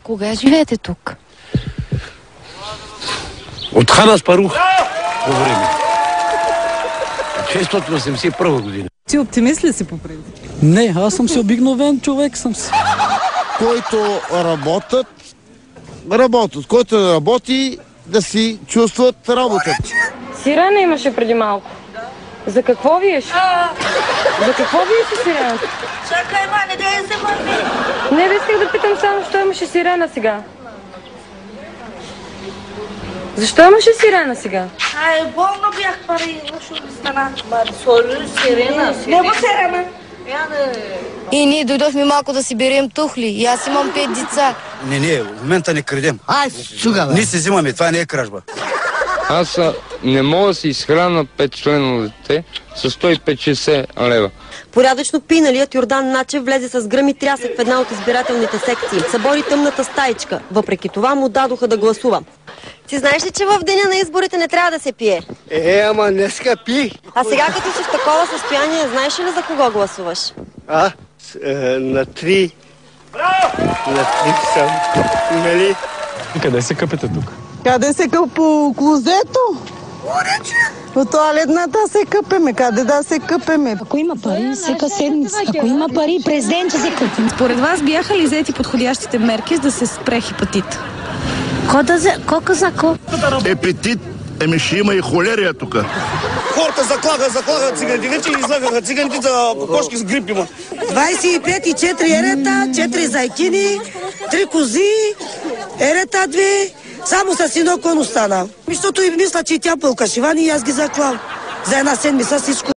Кога живеете тук? От Хан Аспарух по време. 681 година. Ти оптимист ли си по принцип? Не, аз съм си обикновен човек съм си. Който работят, който не работи, да си чувстват работата. Сирена имаше преди малко. За какво виеш? За какво виеше сирена? Чакай, мане, да се върни. Не, исках да питам само, защо имаше сирена сега. Защо имаше сирена сега? Ай, болно бях пари, лошо ми стана. Сори, сирена. Нема сирена. И ние дойдохме малко да си берем тухли. И аз имам 5 деца. Не, в момента не крадем. Ай, суга, бе. Ние се взимаме, това не е кражба. Аз не мога да си изхрана 5-членно дете с 150-60 лева. Порядъчно пиналият Йордан Начев влезе с гръм и трясък в една от избирателните секции. Събори тъмната стаичка. Въпреки това му дадоха да гласува. Ти знаеш ли, че в деня на изборите не трябва да се пие? Ама днеска пи. А сега като си в такова състояние, знаеш ли за кого гласуваш? На три. На три съм. Нали? Къде се къпете тук? Къде се къп по клозето? По тоалетната се къпеме. Къде да се къпеме? Ако има пари, всека седмица. Ако има пари, през ден ще се къпим. Според вас бяха ли взети подходящите мерки, за да се спре хепатит? Епетит. Ще има и холерия тук. Хората заклагат циганите. Вече излагаха циганите за кокошки с грип има. 25 и 4 ерета, 4 зайкини, 3 кози, ерета 2, само с едно кон остана. Защото и мисля, че и тя пълка шивани и аз ги заклал. За една седмица всичко.